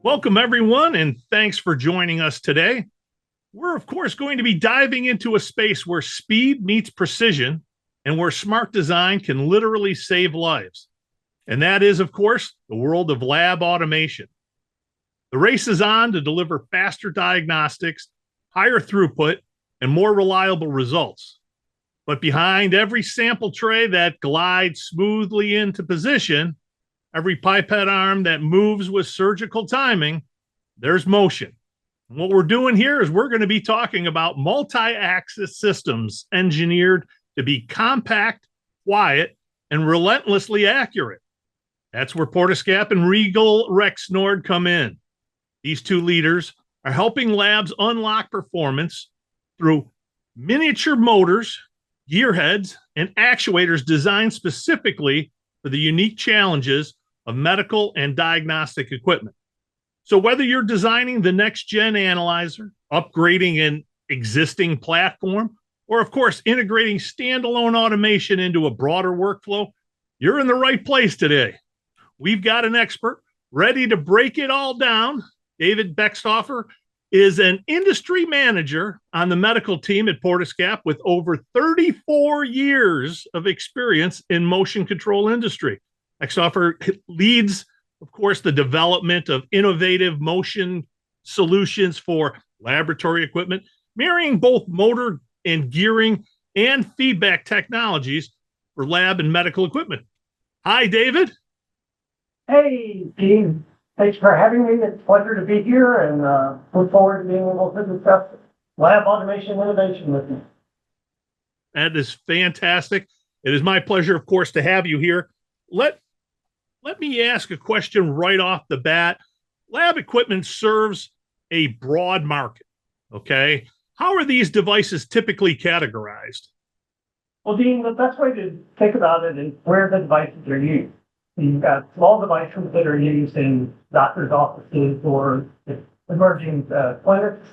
Welcome, everyone, and thanks for joining us today. We're, of course, going to be diving into a space where speed meets precision and where smart design can literally save lives. And that is, of course, the world of lab automation. The race is on to deliver faster diagnostics, higher throughput, and more reliable results. But behind every sample tray that glides smoothly into position, every pipette arm that moves with surgical timing, there's motion. And what we're doing here is we're going to be talking about multi-axis systems engineered to be compact, quiet, and relentlessly accurate. That's where Portescap and Regal Rexnord come in. These two leaders are helping labs unlock performance through miniature motors, gearheads, and actuators designed specifically for the unique challenges of medical and diagnostic equipment. So whether you're designing the next gen analyzer, upgrading an existing platform, or of course, integrating standalone automation into a broader workflow, you're in the right place today. We've got an expert ready to break it all down. David Bextoffer is an industry manager on the medical team at Portescap with over 34 years of experience in motion control industry. Bextoffer leads, of course, the development of innovative motion solutions for laboratory equipment, marrying both motor and gearing and feedback technologies for lab and medical equipment. Hi, David. Hey, Steve. Thanks for having me. It's a pleasure to be here and look forward to being able to discuss lab automation innovation with you. That is fantastic. It is my pleasure, of course, to have you here. Let me ask a question right off the bat. Lab equipment serves a broad market, okay? How are these devices typically categorized? Well, Dean, the best way to think about it is where the devices are used. You've got small devices that are used in doctors' offices or emerging clinics,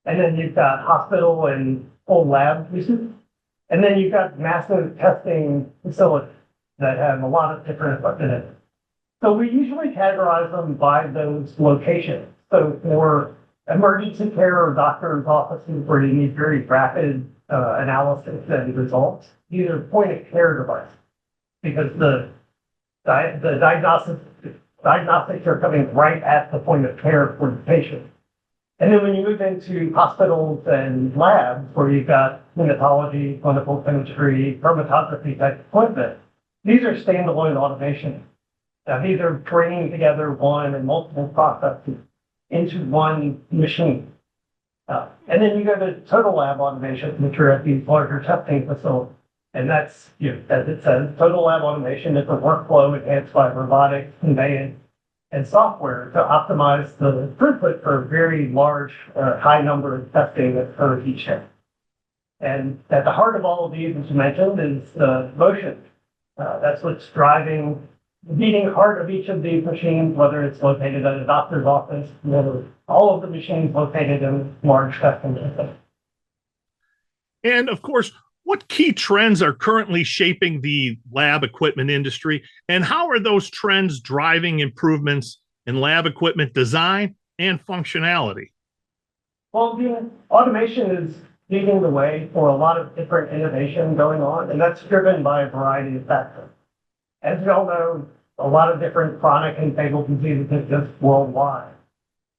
and then you've got hospital and full lab uses, and then you've got massive testing facilities that have a lot of different equipment in it. So we usually categorize them by those locations. So for emergency care or doctor's offices where you need very rapid analysis and results, these are point-of-care devices because the diagnostics are coming right at the point of care for the patient. And then when you move into hospitals and labs where you've got hematology, clinical chemistry, chromatography type equipment, these are standalone automation. Now, these are bringing together one and multiple processes into one machine. And then you go to total lab automation, which are at these larger testing facilities. And that's, as it says, total lab automation is a workflow enhanced by robotics, conveyance, and software to optimize the throughput for a very large, high number of testing that occurs each day. And at the heart of all of these, as you mentioned, is motion. That's what's driving the beating heart of each of these machines, whether it's located at a doctor's office, or all of the machines located in large testing systems. And of course, what key trends are currently shaping the lab equipment industry, and how are those trends driving improvements in lab equipment design and functionality? Well, the automation is leading the way for a lot of different innovation going on, and that's driven by a variety of factors. As we all know, a lot of different chronic and fatal diseases exist worldwide.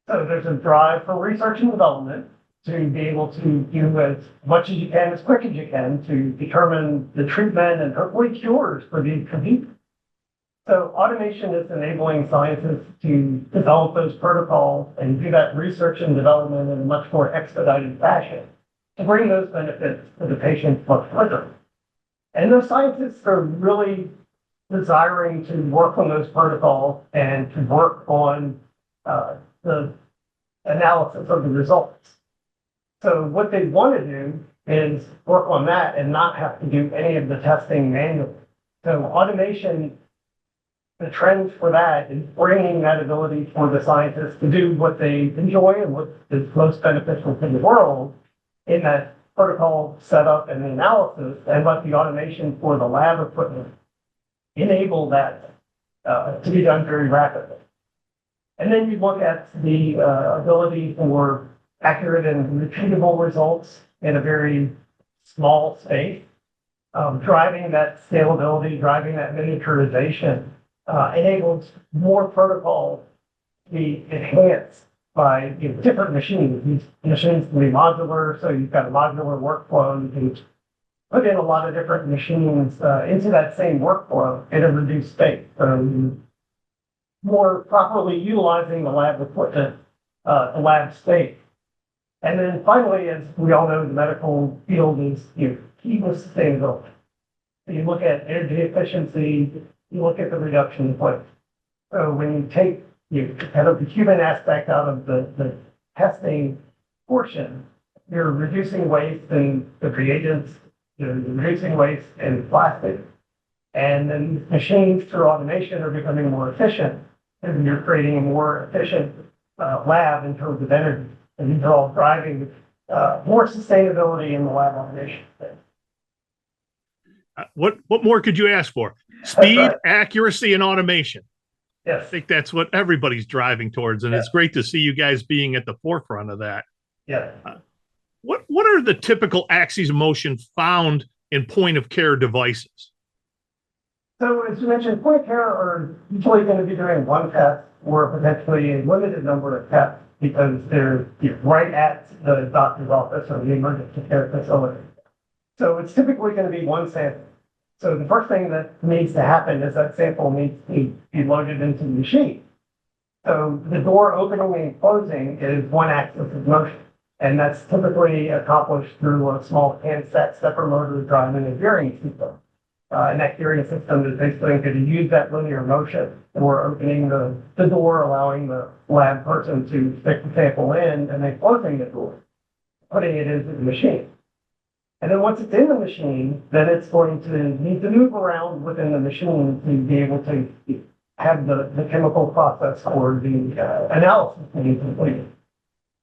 So there's a drive for research and development to be able to do as much as you can, as quick as you can, to determine the treatment and hopefully cures for these diseases. So automation is enabling scientists to develop those protocols and do that research and development in a much more expedited fashion to bring those benefits to the patient much quicker. And those scientists are really desiring to work on those protocols and to work on the analysis of the results. So what they want to do is work on that and not have to do any of the testing manually. So automation, the trend for that is bringing that ability for the scientists to do what they enjoy and what is most beneficial to the world in that protocol setup and analysis, and let the automation for the lab equipment enable that to be done very rapidly. And then you look at the ability for accurate and repeatable results in a very small space. Driving that scalability, driving that miniaturization enables more protocols to be enhanced by different machines. These machines can be modular, so you've got a modular workflow. You can put in a lot of different machines into that same workflow in a reduced space. So you're more properly utilizing the lab equipment, the lab space. And then finally, as we all know, the medical field is key with sustainability. So you look at energy efficiency, you look at the reduction in waste. So when you take kind of the human aspect out of the testing portion, you're reducing waste in the reagents, you're reducing waste in plastic. And then machines through automation are becoming more efficient, and you're creating a more efficient lab in terms of energy. And these are all driving more sustainability in the lab automation. What more could you ask for? That's Speed, right. accuracy, and automation. I Yes. think that's what everybody's driving towards, and it's great to see you guys being at the forefront of that. Yeah. What are the typical axes of motion found in point of care devices? So as you mentioned, point of care are usually going to be doing one test or potentially a limited number of tests because they're right at the doctor's office or the emergency care facility. So it's typically going to be one sample. So the first thing that needs to happen is that sample needs to be loaded into the machine. So the door opening and closing is one axis of motion. And that's typically accomplished through a small handset stepper motor driving a gearing system. And that gearing system is basically going to use that linear motion for opening the door, allowing the lab person to stick the sample in, and then closing the door, putting it into the machine. And then once it's in the machine, then it's going to need to move around within the machine to be able to have the chemical process or the analysis to be completed.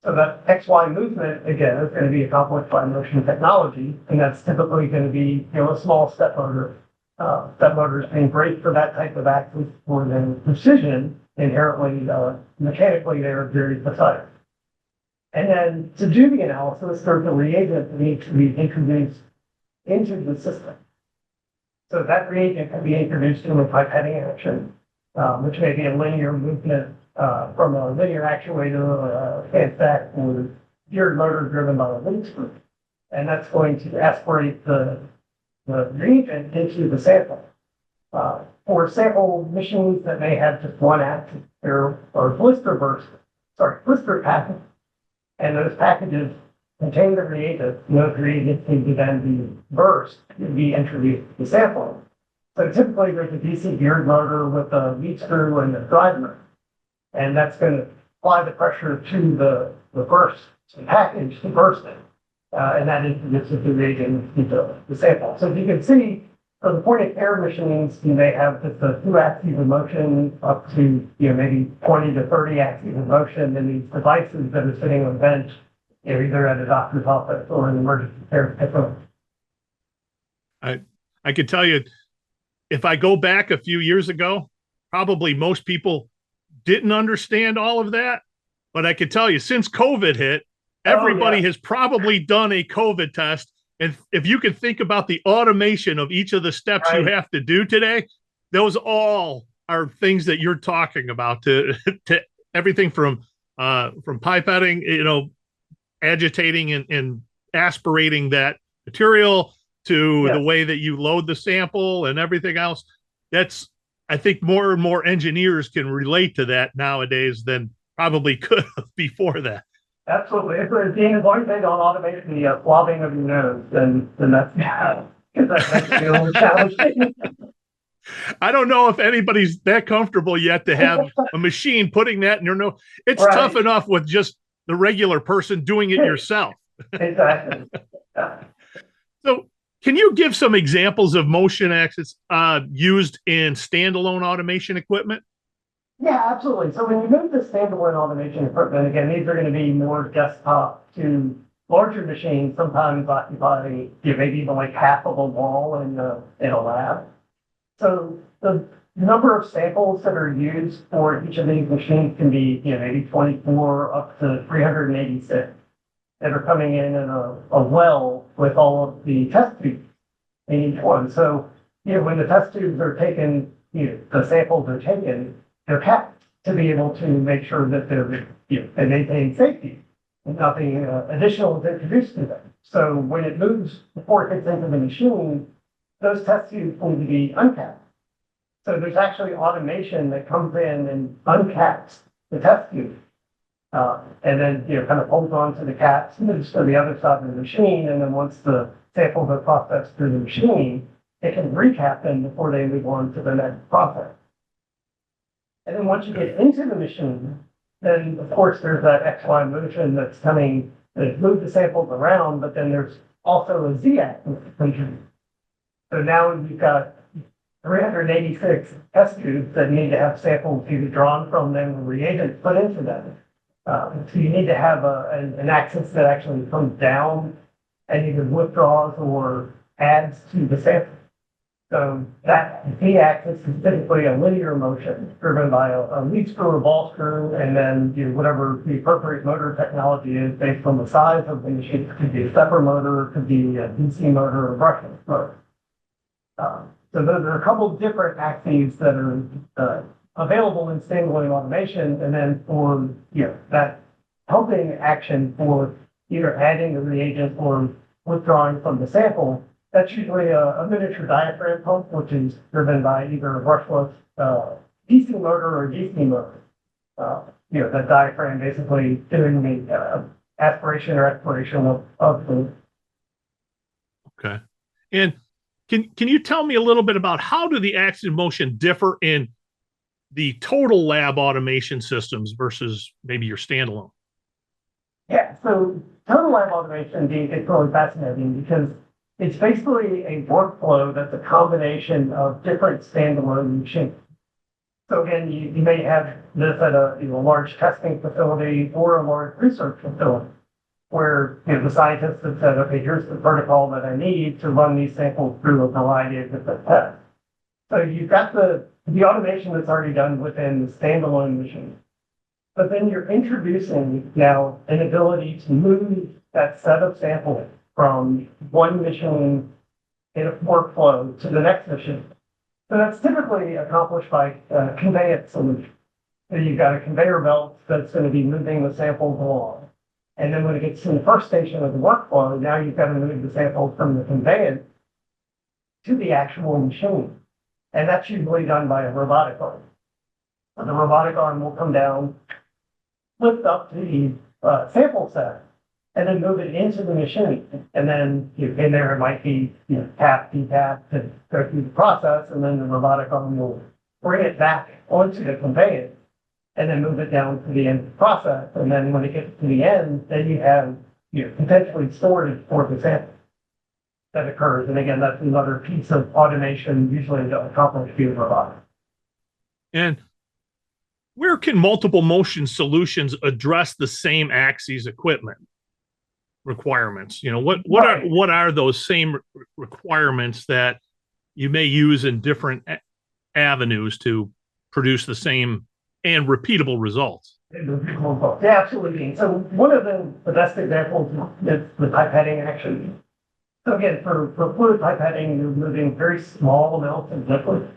So that XY movement, again, is going to be accomplished by motion technology, and that's typically going to be a small step motor. Step motors being great for that type of axis for the precision, inherently mechanically they're very precise. And then to do the analysis, there's a reagent that needs to be introduced into the system. So that reagent can be introduced in a pipetting action, which may be a linear movement from a linear actuator or a handset or geared motor driven by a lead screw. And that's going to aspirate the reagent into the sample. For sample machines that may have just one axis, there are blister packets. And those packages contain the reagents, and those reagents need to then be burst to be introduced to the sample. So typically there's a DC geared motor with a lead screw and a drive motor. And that's going to apply the pressure to the burst package to burst it. And that introduces the reagent into the sample. So as you can see, for the point of care machines, you may have just a 2 axes of motion up to maybe 20 to 30 axes of motion in these devices that are sitting on a bench, either at a doctor's office or an emergency care facility. I could tell you, if I go back a few years ago, probably most people didn't understand all of that. But I could tell you, since COVID hit, everybody has probably done a COVID test. And if you can think about the automation of each of the steps you have to do today, those all are things that you're talking about to everything from pipetting, agitating and aspirating that material to the way that you load the sample and everything else. That's, I think more and more engineers can relate to that nowadays than probably could have before that. Absolutely. If as long as they don't automate the swabbing of your nose, then that's bad. Because that's the only challenge. I don't know if anybody's that comfortable yet to have a machine putting that in your nose. It's tough enough with just the regular person doing it yourself. Exactly. So can you give some examples of motion axis used in standalone automation equipment? Yeah, absolutely. So when you move the standalone automation equipment, again, these are going to be more desktop to larger machines, sometimes occupying maybe even like half of a wall in a lab. So the the number of samples that are used for each of these machines can be, maybe 24 up to 386 that are coming in a well with all of the test tubes in each one. So, when the test tubes are taken, the samples are taken, they're capped to be able to make sure that they maintain safety and nothing additional is introduced to them. So when it moves, before it gets into the machine, those test tubes need to be uncapped. So there's actually automation that comes in and uncaps the test tube. And then, kind of holds on to the caps, moves to the other side of the machine. And then once the samples are processed through the machine, it can recap them before they move on to the next process. And then once you get into the machine, then of course there's that XY motion that's coming that moves the samples around, but then there's also a Z-axis motion. So now you've got 386 test tubes that need to have samples either drawn from them or reagents put into them. So you need to have an axis that actually comes down and either withdraws or adds to the sample. So that Z-axis is typically a linear motion driven by a lead screw or ball screw, and then whatever the appropriate motor technology is based on the size of the machine. It could be a stepper motor, it could be a DC motor or a brushless motor. So those are a couple of different axes that are available in standalone automation, and then for that helping action for either adding the reagent or withdrawing from the sample. That's usually a miniature diaphragm pump, which is driven by either a brushless DC motor or DC motor. That diaphragm basically doing the aspiration or expiration of the. Okay. And can you tell me a little bit about how do the axis of motion differ in the total lab automation systems versus maybe your standalone? Yeah, so total lab automation is really fascinating because it's basically a workflow that's a combination of different standalone machines. So again, you may have this at a large testing facility or a large research facility where the scientists have said, okay, here's the protocol that I need to run these samples through a variety of different tests. So you've got the automation that's already done within the standalone machine. But then you're introducing now an ability to move that set of samples from one machine in a workflow to the next machine. So that's typically accomplished by a conveyance solution. So you've got a conveyor belt that's going to be moving the samples along. And then when it gets to the first station of the workflow, now you've got to move the samples from the conveyance to the actual machine. And that's usually done by a robotic arm. So the robotic arm will come down, lift up the sample set, and then move it into the machine. And then in there, it might be tap, detap to go through the process, and then the robotic arm will bring it back onto the conveyance and then move it down to the end of the process. And then when it gets to the end, then you have potentially storage for the sample that occurs. And again, that's another piece of automation usually accomplished via robotics. And where can multiple motion solutions address the same axes equipment requirements? What are those same requirements that you may use in different avenues to produce the same and repeatable results? Yeah, absolutely. So one of the best examples is the pipetting action. So again, for fluid pipetting, you're moving very small amounts of liquid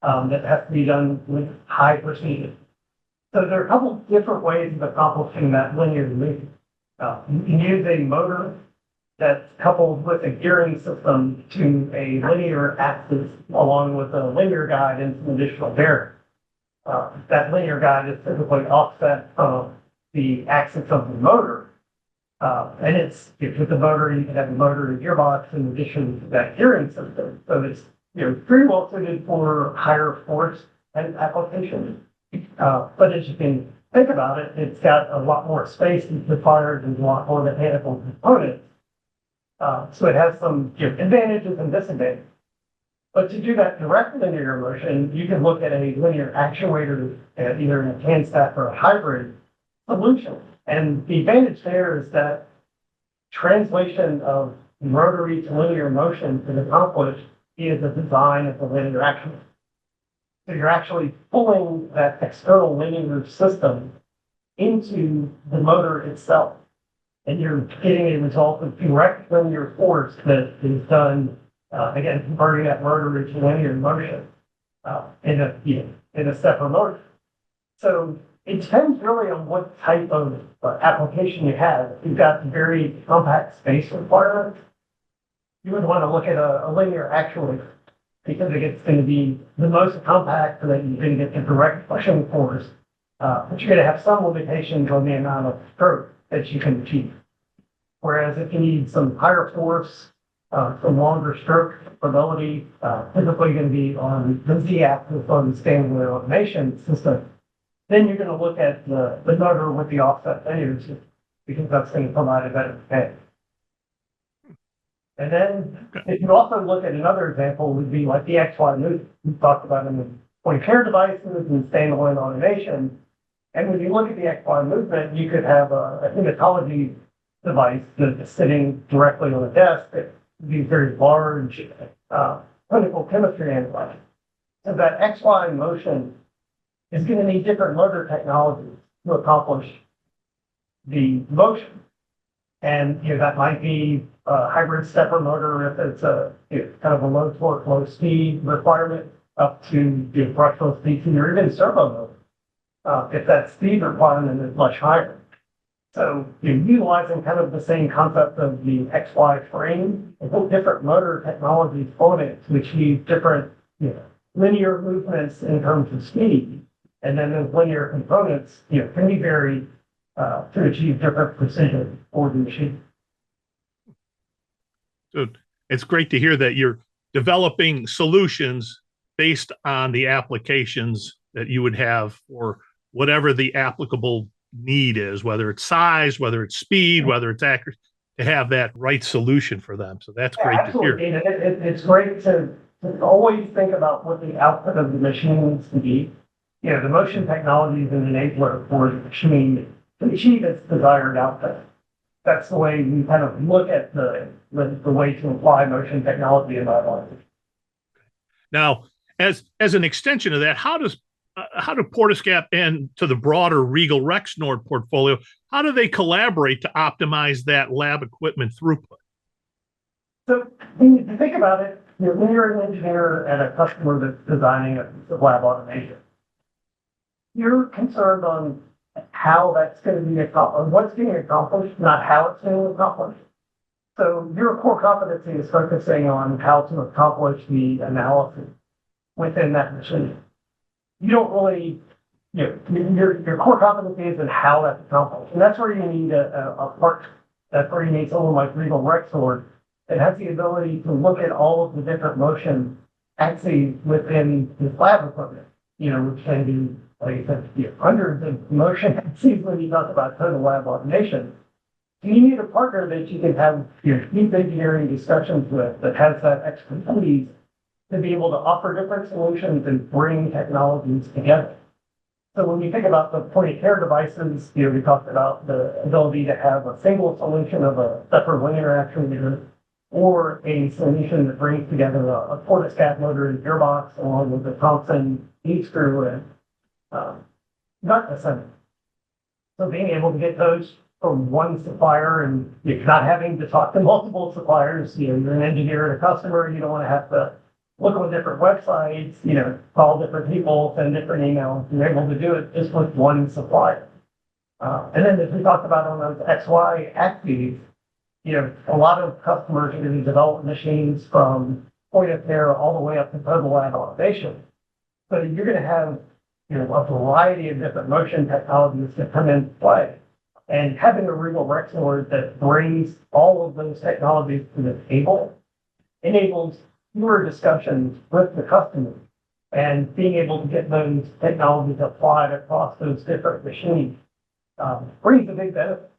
that has to be done with high precision. So there are a couple of different ways of accomplishing that linear movement. You can use a motor that's coupled with a gearing system to a linear axis along with a linear guide and some additional bearing. That linear guide is typically offset from the axis of the motor. And it's with the motor, you can have a motor and gearbox in addition to that gearing system. So it's pretty well suited for higher force and applications. But as you can think about it, it's got a lot more space required and a lot more mechanical components. So it has some advantages and disadvantages. But to do that direct linear motion, you can look at a linear actuator, either in a can stack or a hybrid solution. And the advantage there is that translation of rotary to linear motion is accomplished via the design of the linear actuator. So you're actually pulling that external linear system into the motor itself. And you're getting a result of direct linear force that is done, again, converting that motor into linear motion in a stepper motor. So it depends really on what type of application you have. If you've got very compact space requirements, you would want to look at a linear actuator because it's going to be the most compact so that you're going to get the direct pushing force, but you're going to have some limitations on the amount of stroke that you can achieve. Whereas if you need some higher force, some longer stroke ability, typically going to be on the Z-axis on the standard automation system, then you're going to look at the motor with the offset linears because that's going to provide a better pay. And then if you also look at another example would be like the XY movement. We talked about in the point of care devices and standalone automation. And when you look at the XY movement, you could have a hematology device that's sitting directly on a desk that these very large clinical chemistry analyzers. So that XY motion is going to need different motor technologies to accomplish the motion. And that might be a hybrid stepper motor if it's kind of a low torque, low speed requirement up to fractional speed, or even servo motor if that speed requirement is much higher. So you're utilizing kind of the same concept of the XY frame and put different motor technologies on it to achieve different linear movements in terms of speed. And then those linear components can be varied to achieve different precision for the machine. So it's great to hear that you're developing solutions based on the applications that you would have for whatever the applicable need is, whether it's size, whether it's speed, whether it's accuracy, to have that right solution for them. So that's great to hear. It's great to always think about what the output of the machine needs to be. The motion technology is an enabler for the machine to achieve its desired output. That's the way we kind of look at the way to apply motion technology in biology. Now, as an extension of that, how do Portescap and to the broader Regal Rexnord portfolio, how do they collaborate to optimize that lab equipment throughput? So when you think about it, when you're an engineer and a customer that's designing a piece of lab automation, you're concerned on how that's going to be accomplished, what's being accomplished, not how it's being accomplished. So your core competency is focusing on how to accomplish the analysis within that machine. You don't really, your core competency is in how that's accomplished. And that's where you need a partner. That's where you need someone like Regal Rexnord that has the ability to look at all of the different motion axes within the lab equipment, which can be, like I said, hundreds of motion axes when you talk about total lab automation. You need a partner that you can have deep engineering discussions with that has that expertise to be able to offer different solutions and bring technologies together. So when you think about the point of care devices, we talked about the ability to have a single solution of a separate linear actuator or a solution that brings together a Portescap motor and gearbox along with a Thompson lead screw and nut assembly. So being able to get those from one supplier and you're not having to talk to multiple suppliers, you're an engineer and a customer, you don't want to have to look on different websites, call different people, send different emails. You're able to do it just with one supplier. And then as we talked about on those XY axes, a lot of customers are going to develop machines from point of care all the way up to total lab automation. So you're going to have a variety of different motion technologies that come into play. And having a Regal Rexnord that brings all of those technologies to the table enables fewer discussions with the customer and being able to get those technologies applied across those different machines brings a big benefit.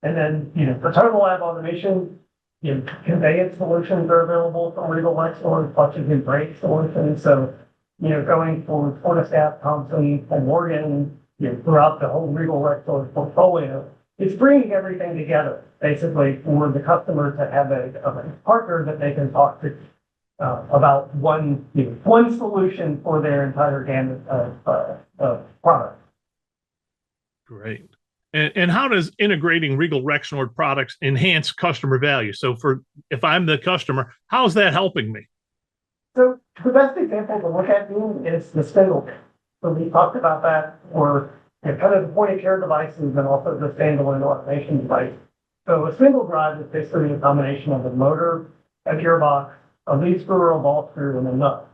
And then, for total lab automation, conveyance solutions are available from Regal Rexnord, such as in brake solutions. So, going for Portescap, Thompson, and Morgan, throughout the whole Regal Rexnord portfolio, it's bringing everything together, basically, for the customer to have a partner that they can talk to. about one solution for their entire gamut of products. Great. And how does integrating Regal Rexnord products enhance customer value? So if I'm the customer, how's that helping me? So the best example to look at is the spindle kit. So we talked about that for kind of the point of care devices and also the standalone automation device. So a spindle drive is basically a combination of a motor, a gearbox, a lead screw or a ball screw, and a nut.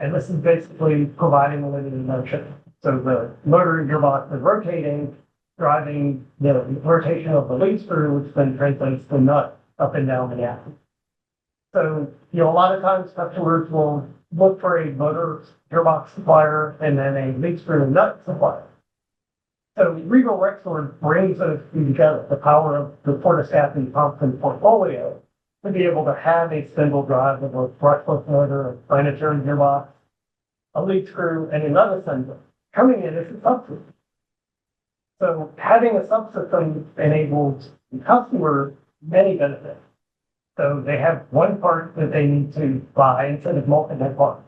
And this is basically providing limited motion. So the motor and gearbox is rotating, driving the rotation of the lead screw, which then translates the nut up and down the axis. So, a lot of times customers will look for a motor gearbox supplier and then a lead screw and nut supplier. So Regal Rexnord brings those two together, the power of the Portoscap and Thompson portfolio, to be able to have a spindle drive with a brushless motor, a planetary gearbox, a lead screw, and another sensor coming in as a subsystem. So having a subsystem enables the customer many benefits. So they have one part that they need to buy instead of multiple parts.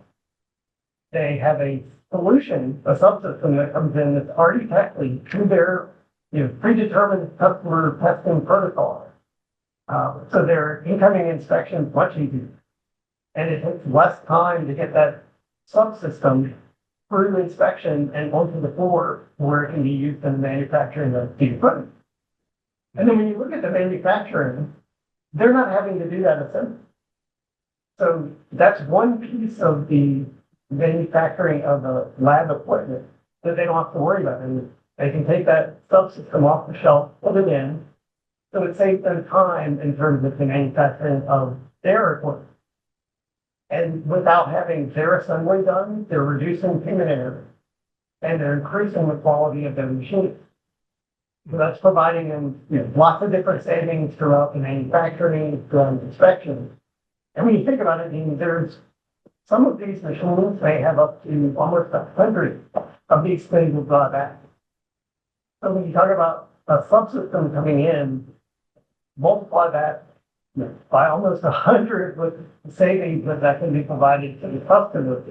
They have a solution, a subsystem that comes in that's already tested to their predetermined customer testing protocol. So their incoming inspection is much easier. And it takes less time to get that subsystem through inspection and onto the floor where it can be used in manufacturing of the equipment. And then when you look at the manufacturing, they're not having to do that assembly. So that's one piece of the manufacturing of the lab equipment that they don't have to worry about. And they can take that subsystem off the shelf, put it in. So it saves them time in terms of the manufacturing of their equipment. And without having their assembly done, they're reducing human error and they're increasing the quality of their machines. So that's providing them lots of different savings throughout the manufacturing, throughout inspections. And when you think about it, there's some of these machines may have up to almost 100 of these things will drive back. So when you talk about a subsystem coming in, multiply that by almost 100 with the savings that can be provided to the customer.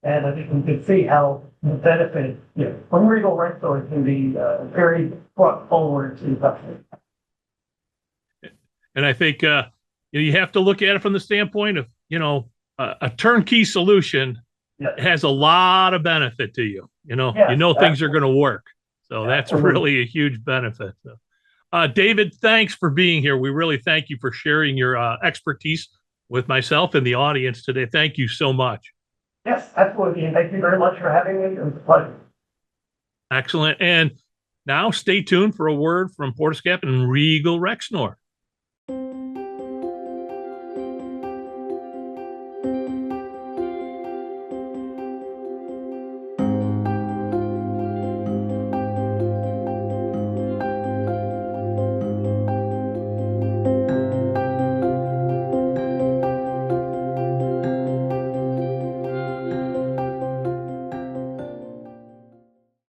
And I think you can see how the benefit from Regal Rexnord can be very brought forward to the customer. And I think you have to look at it from the standpoint of a turnkey solution has a lot of benefit to you. Things are going to work. So that's really a huge benefit. David, thanks for being here. We really thank you for sharing your expertise with myself and the audience today. Thank you so much. Yes, absolutely. And thank you very much for having me. It was a pleasure. Excellent. And now stay tuned for a word from Portoscap and Regal Rexnord.